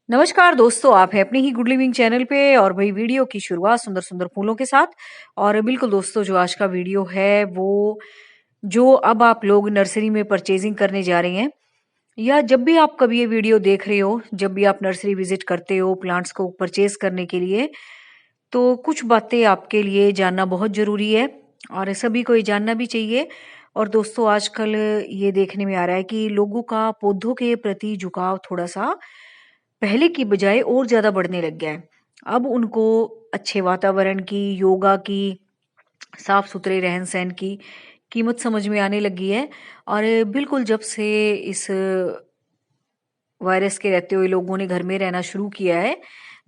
नमस्कार दोस्तों, आप हैं अपने ही गुड लिविंग चैनल पे और भाई वीडियो की शुरुआत सुंदर सुंदर फूलों के साथ। और बिल्कुल दोस्तों, जो आज का वीडियो है वो जो अब आप लोग नर्सरी में परचेजिंग करने जा रहे हैं, या जब भी आप कभी ये वीडियो देख रहे हो, जब भी आप नर्सरी विजिट करते हो प्लांट्स को परचेज करने के लिए, तो कुछ बातें आपके लिए जानना बहुत जरूरी है और सभी को ये जानना भी चाहिए। और दोस्तों, आजकल ये देखने में आ रहा है कि लोगों का पौधों के प्रति झुकाव थोड़ा सा पहले की बजाय और ज़्यादा बढ़ने लग गया है। अब उनको अच्छे वातावरण की, योगा की, साफ-सुथरे रहन-सहन की कीमत समझ में आने लगी है। और बिल्कुल जब से इस वायरस के रहते हुए लोगों ने घर में रहना शुरू किया है,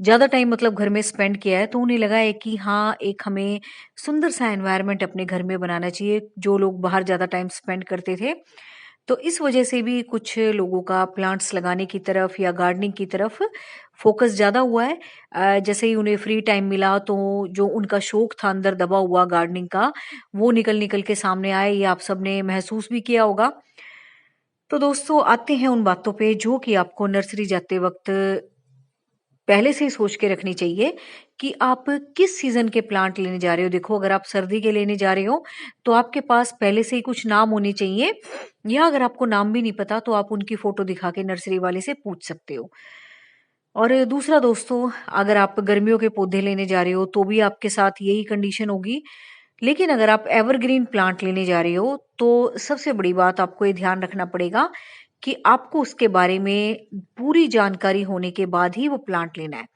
ज़्यादा टाइम मतलब घर में स्पेंड किया है, तो उन्हें लगा है कि हाँ, एक हमें सुंदर सा एनवायरनमेंट अपने घर में बनाना चाहिए, जो लोग बाहर ज़्यादा टाइम स्पेंड करते थे। तो इस वजह से भी कुछ लोगों का प्लांट्स लगाने की तरफ या गार्डनिंग की तरफ फोकस ज़्यादा हुआ है। जैसे ही उन्हें फ्री टाइम मिला तो जो उनका शौक था अंदर दबा हुआ गार्डनिंग का, वो निकल-निकल के सामने आए, ये आप सबने महसूस भी किया होगा। तो दोस्तों, आते हैं उन बातों पे जो कि आपको नर्सरी जाते वक़्त पहले से ही सोच के रखनी चाहिए कि आप किस सीज़न के प्लांट लेने जा रहे हो। देखो, अगर आप सर्दी के लेने जा रहे हो, तो आपके पास पहले से ही कुछ नाम होने चाहिए, या अगर आपको नाम भी नहीं पता तो आप उनकी फ़ोटो दिखा के नर्सरी वाले से पूछ सकते हो। और दूसरा दोस्तों, अगर आप गर्मियों के पौधे लेने जा रहे हो, तो भी आपके साथ यही कंडीशन होगी। लेकिन अगर आप एवरग्रीन प्लांट लेने जा रहे हो, तो सबसे बड़ी बात आपको ये ध्यान रखना पड़ेगा कि आपको उसके बारे में पूरी जानकारी होने के बाद ही वो प्लांट लेना है।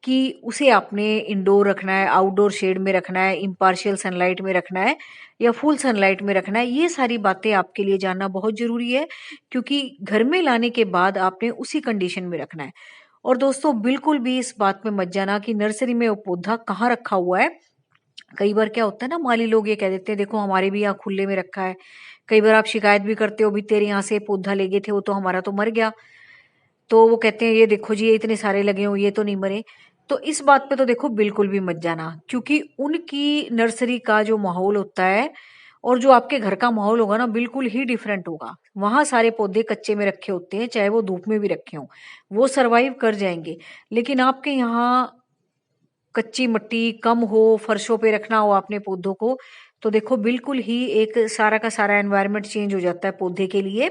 कि उसे आपने इंडोर रखना है, आउटडोर शेड में रखना है, इम्पार्शियल सनलाइट में रखना है या फुल सनलाइट में रखना है। ये सारी बातें आपके लिए जानना बहुत ज़रूरी है, क्योंकि घर में लाने के बाद आपने उसी कंडीशन में रखना है। और दोस्तों, बिल्कुल भी इस बात में मत जाना कि नर्सरी में वो पौधा कहाँ रखा हुआ है। कई बार क्या होता है ना, माली लोग ये कह देते हैं, देखो हमारे भी यहाँ खुले में रखा है। कई बार आप शिकायत भी करते हो, भी तेरे यहाँ से पौधा ले गए थे, वो तो हमारा तो मर गया। तो वो कहते हैं, ये देखो जी, ये इतने सारे लगे हों, ये तो नहीं मरे। तो इस बात पे तो देखो बिल्कुल भी मत जाना, क्योंकि उनकी नर्सरी का जो माहौल होता है और जो आपके घर का माहौल होगा ना, बिल्कुल ही डिफरेंट होगा। वहाँ सारे पौधे कच्चे में रखे होते हैं, चाहे वो धूप में भी रखे हों, वो सर्वाइव कर जाएँगे। लेकिन आपके यहाँ कच्ची मिट्टी कम हो, फर्शों पे रखना हो आपने पौधों को, तो देखो बिल्कुल ही एक सारा का सारा एनवायरनमेंट चेंज हो जाता है पौधे के लिए।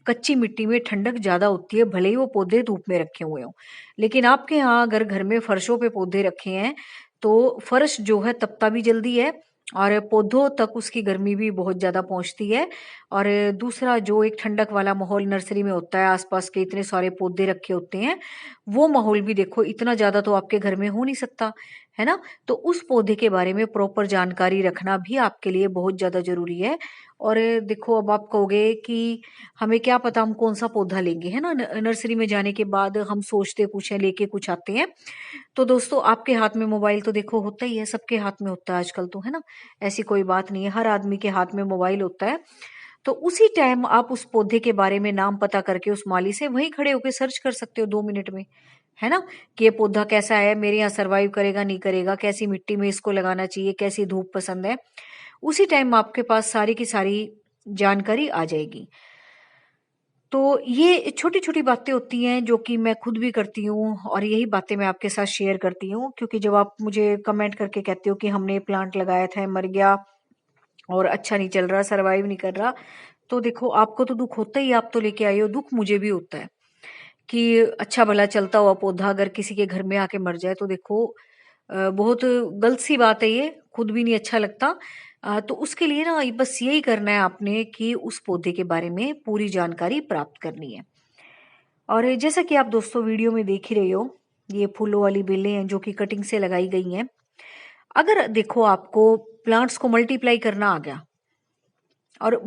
कच्ची मिट्टी में ठंडक ज़्यादा होती है, भले ही वो पौधे धूप में रखे हुए हों। लेकिन आपके यहाँ अगर घर में फर्शों पे पौधे रखे हैं, तो फर्श जो है तपता भी जल्दी है और पौधों तक उसकी गर्मी भी बहुत ज़्यादा पहुँचती है। और दूसरा, जो एक ठंडक वाला माहौल नर्सरी में होता है, आस-पास के इतने सारे पौधे रखे होते हैं, वो माहौल भी देखो इतना ज़्यादा तो आपके घर में हो नहीं सकता। है ना? तो उस पौधे के बारे में प्रॉपर जानकारी रखना भी आपके लिए बहुत ज़्यादा ज़रूरी है। और देखो, अब आप कहोगे कि हमें क्या पता हम कौन-सा पौधा लेंगे, है ना? नर्सरी में जाने के बाद हम सोचते कुछ हैं, लेके कुछ आते हैं। तो दोस्तों, आपके हाथ में मोबाइल तो देखो होता ही है, सबके हाथ में होता है आजकल तो, है ना? ऐसी कोई बात नहीं है, हर आदमी के हाथ में मोबाइल होता है। तो उसी टाइम आप उस पौधे के बारे में नाम पता करके उस माली से वहीं खड़े होके सर्च कर सकते हो 2 मिनट में, है ना? कि ये पौधा कैसा है, मेरे यहाँ सर्वाइव करेगा, नहीं करेगा, कैसी मिट्टी में इसको लगाना चाहिए, कैसी धूप पसंद है। उसी टाइम आपके पास सारी की सारी जानकारी आ जाएगी। तो ये छोटी-छोटी बातें होती हैं जो कि मैं खुद भी करती हूँ और यही बातें मैं आपके साथ शेयर करती हूँ, क्योंकि जब आप मुझे कमेंट करके कहते हो कि हमने प्लांट लगाया था, मर गया और अच्छा नहीं चल रहा, सर्वाइव नहीं कर रहा, तो देखो आपको तो दुःख होता ही है, आप तो लेके आई हो, दुःख मुझे भी होता है कि अच्छा भला चलता हुआ पौधा अगर किसी के घर में आके मर जाए, तो देखो बहुत गलत सी बात है ये, खुद भी नहीं अच्छा लगता। तो उसके लिए ना बस यही करना है आपने कि उस पौधे के बारे में पूरी जानकारी प्राप्त करनी है। और जैसा कि आप दोस्तों वीडियो में देख ही रहे हो, ये फूलों वाली बेलें हैं जो कि कटिंग से लगाई गई हैं। अगर देखो आपको प्लांट्स को मल्टीप्लाई करना आ गया, और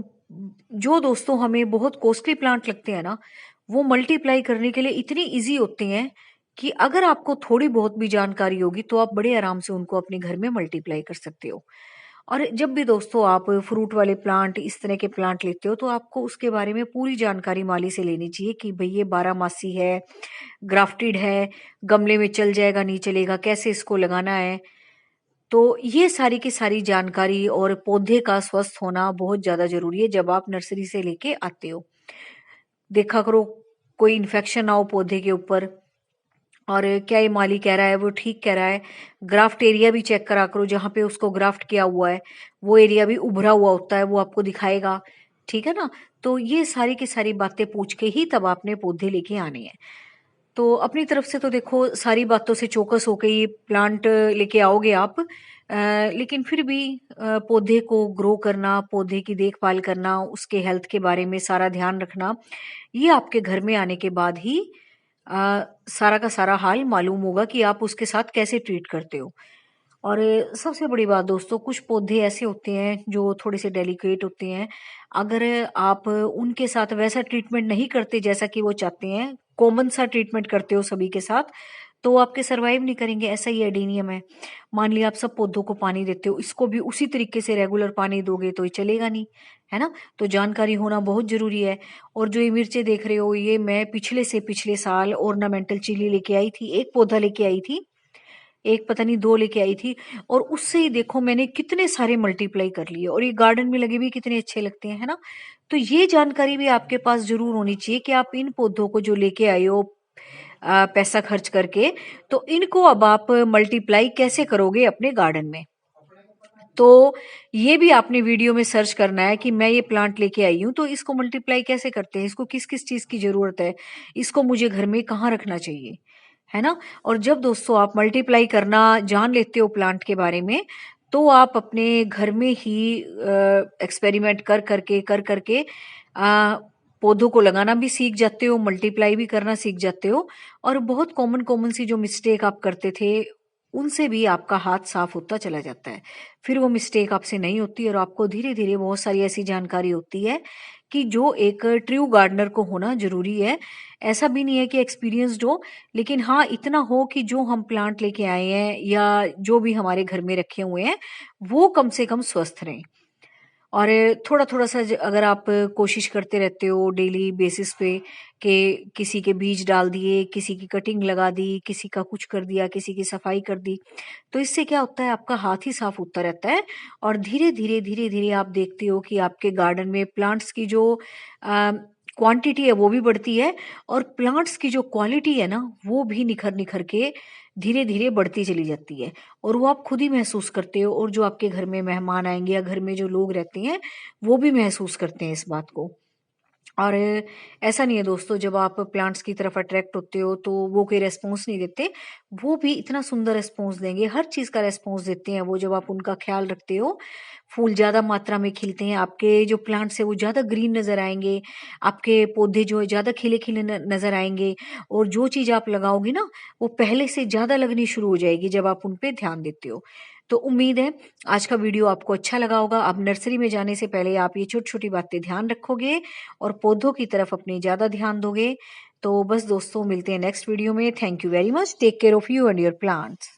जो दोस्तों हमें बहुत कॉस्टली प्लांट लगते हैं ना, वो मल्टीप्लाई करने के लिए इतनी ईज़ी होते हैं कि अगर आपको थोड़ी बहुत भी जानकारी होगी, तो आप बड़े आराम से उनको अपने घर में मल्टीप्लाई कर सकते हो। और जब भी दोस्तों आप फ्रूट वाले प्लांट, इस तरह के प्लांट लेते हो, तो आपको उसके बारे में पूरी जानकारी माली से लेनी चाहिए कि भई ये बारहमासी है, ग्राफ्टेड है, गमले में चल जाएगा, नहीं चलेगा, कैसे इसको लगाना है। तो ये सारी की सारी जानकारी और पौधे का स्वस्थ होना बहुत ज़्यादा ज़रूरी है जब आप नर्सरी से लेके आते हो। देखा करो कोई इन्फेक्शन ना हो पौधे के ऊपर, और क्या ये माली कह रहा है वो ठीक कह रहा है। ग्राफ्ट एरिया भी चेक करा करो, जहाँ पे उसको ग्राफ्ट किया हुआ है वो एरिया भी उभरा हुआ होता है, वो आपको दिखाएगा। ठीक है ना। तो ये सारी की सारी बातें पूछ के ही तब आपने पौधे लेके आने हैं। तो अपनी तरफ से तो देखो सारी बातों से चौकस होके ये प्लांट लेके आओगे आप। लेकिन फिर भी पौधे को ग्रो करना, पौधे की देखभाल करना, उसके हेल्थ के बारे में सारा ध्यान रखना, ये आपके घर में आने के बाद ही सारा का सारा हाल मालूम होगा कि आप उसके साथ कैसे ट्रीट करते हो। और सबसे बड़ी बात दोस्तों, कुछ पौधे ऐसे होते हैं जो थोड़े से डेलिकेट होते हैं। अगर आप उनके साथ वैसा ट्रीटमेंट नहीं करते जैसा कि वो चाहते हैं, कॉमन सा ट्रीटमेंट करते हो सभी के साथ, तो वो आपके सरवाइव नहीं करेंगे। ऐसा ही एडेनियम है। मान लिया आप सब पौधों को पानी देते हो, इसको भी उसी तरीके से रेगुलर पानी दोगे तो ये चलेगा नहीं, है ना। तो जानकारी होना बहुत जरूरी है। और जो ये मिर्चें देख रहे हो, ये मैं पिछले से पिछले साल ऑर्नामेंटल चिली लेके आई थी, एक पौधा लेके आई थी, एक पता नहीं दो लेके आई थी, और उससे ही देखो मैंने कितने सारे मल्टीप्लाई कर लिए, और ये गार्डन में लगे भी कितने अच्छे लगते हैं, है ना। तो ये जानकारी भी आपके पास जरूर होनी चाहिए कि आप इन पौधों को जो लेके आए हो पैसा खर्च करके, तो इनको अब आप मल्टीप्लाई कैसे करोगे अपने गार्डन में। तो ये भी आपने वीडियो में सर्च करना है कि मैं ये प्लांट लेके आई हूँ तो इसको मल्टीप्लाई कैसे करते हैं, इसको किस किस चीज की जरूरत है, इसको मुझे घर में कहाँ रखना चाहिए, है ना। और जब दोस्तों आप मल्टीप्लाई करना जान लेते हो प्लांट के बारे में, तो आप अपने घर में ही एक्सपेरिमेंट कर करके पौधों को लगाना भी सीख जाते हो, मल्टीप्लाई भी करना सीख जाते हो। और बहुत कॉमन कॉमन सी जो मिस्टेक आप करते थे, उनसे भी आपका हाथ साफ होता चला जाता है। फिर वो मिस्टेक आपसे नहीं होती, और आपको धीरे धीरे बहुत सारी ऐसी जानकारी होती है कि जो एक ट्रू गार्डनर को होना जरूरी है। ऐसा भी नहीं है कि एक्सपीरियंस्ड हो, लेकिन हाँ इतना हो कि जो हम प्लांट लेके आए हैं या जो भी हमारे घर में रखे हुए हैं, वो कम से कम स्वस्थ रहें। और थोड़ा थोड़ा सा अगर आप कोशिश करते रहते हो डेली बेसिस पे कि किसी के बीज डाल दिए, किसी की कटिंग लगा दी, किसी का कुछ कर दिया, किसी की सफाई कर दी, तो इससे क्या होता है, आपका हाथ ही साफ होता रहता है। और धीरे धीरे आप देखते हो कि आपके गार्डन में प्लांट्स की जो क्वांटिटी है वो भी बढ़ती है, और प्लांट्स की जो क्वालिटी है ना, वो भी निखर निखर के धीरे धीरे बढ़ती चली जाती है। और वो आप खुद ही महसूस करते हो, और जो आपके घर में मेहमान आएंगे या घर में जो लोग रहते हैं, वो भी महसूस करते हैं इस बात को। और ऐसा नहीं है दोस्तों, जब आप प्लांट्स की तरफ अट्रैक्ट होते हो तो वो कोई रेस्पॉन्स नहीं देते, वो भी इतना सुंदर रेस्पॉन्स देंगे, हर चीज का रेस्पॉन्स देते हैं वो, जब आप उनका ख्याल रखते हो। फूल ज्यादा मात्रा में खिलते हैं, आपके जो प्लांट्स है वो ज्यादा ग्रीन नजर आएंगे, आपके पौधे जो है ज्यादा खिले खिले नजर आएंगे। और जो चीज आप लगाओगे ना, वो पहले से ज्यादा लगनी शुरू हो जाएगी जब आप उन पे ध्यान देते हो। तो उम्मीद है आज का वीडियो आपको अच्छा लगा होगा। अब नर्सरी में जाने से पहले आप ये छोटी छोटी बातें ध्यान रखोगे और पौधों की तरफ अपने ज्यादा ध्यान दोगे। तो बस दोस्तों, मिलते हैं नेक्स्ट वीडियो में। Thank you very much. Take care of you and your plants.